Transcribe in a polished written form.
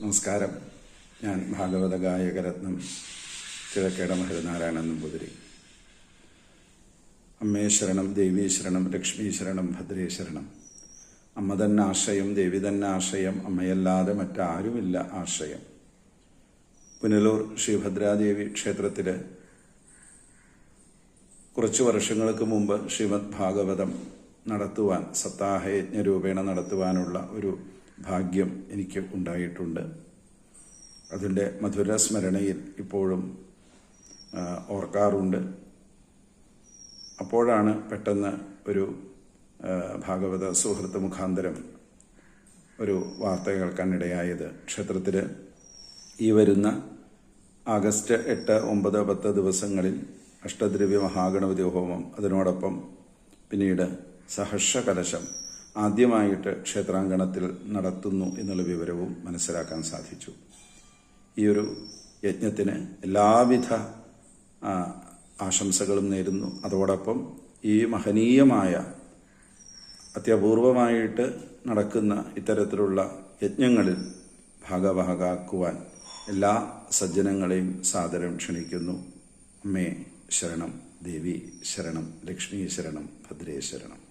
നമസ്കാരം. ഞാൻ ഭാഗവത ഗായകരത്നം കിഴക്കേടം ഹരിനാരായണൻ നമ്പൂതിരി. അമ്മേ ശരണം, ദേവീ ശരണം, ലക്ഷ്മീ ശരണം, ഭദ്രേ ശരണം. അമ്മ തന്നെ ആശ്രയം, ദേവി തന്നെ ആശ്രയം, അമ്മയല്ലാതെ മറ്റാരുമില്ല ആശ്രയം. പുനലൂർ ശ്രീഭദ്രാദേവി ക്ഷേത്രത്തിൽ കുറച്ചു വർഷങ്ങൾക്ക് മുമ്പ് ശ്രീമദ് ഭാഗവതം നടത്തുവാൻ, സപ്താഹയജ്ഞ രൂപേണ നടത്തുവാനുള്ള ഒരു ഭാഗ്യം എനിക്ക് ഉണ്ടായിട്ടുണ്ട്. അതിൻ്റെ മധുര സ്മരണയിൽ ഇപ്പോഴും ഓർക്കാറുണ്ട്. അപ്പോഴാണ് പെട്ടെന്ന് ഒരു ഭാഗവത സുഹൃത്ത് മുഖാന്തരം ഒരു വാർത്ത കേൾക്കാനിടയായത്. ക്ഷേത്രത്തിൽ ഈ വരുന്ന ആഗസ്റ്റ് 8, 9, 10 ദിവസങ്ങളിൽ അഷ്ടദ്രവ്യ മഹാഗണപതി ഹോമം, അതിനോടൊപ്പം പിന്നീട് സഹർഷ കലശം ആദ്യമായിട്ട് ക്ഷേത്രാങ്കണത്തിൽ നടത്തുന്നു എന്നുള്ള വിവരവും മനസ്സിലാക്കാൻ സാധിച്ചു. ഈ ഒരു യജ്ഞത്തിന് എല്ലാവിധ ആശംസകളും നേരുന്നു. അതോടൊപ്പം ഈ മഹനീയമായ അത്യപൂർവമായിട്ട് നടക്കുന്ന ഇത്തരത്തിലുള്ള യജ്ഞങ്ങളിൽ ഭാഗവാക്കാക്കുവാൻ എല്ലാ സജ്ജനങ്ങളെയും സാദരം ക്ഷണിക്കുന്നു. അമ്മേ ശരണം, ദേവി ശരണം, ലക്ഷ്മീ ശരണം, ഭദ്രേ ശരണം.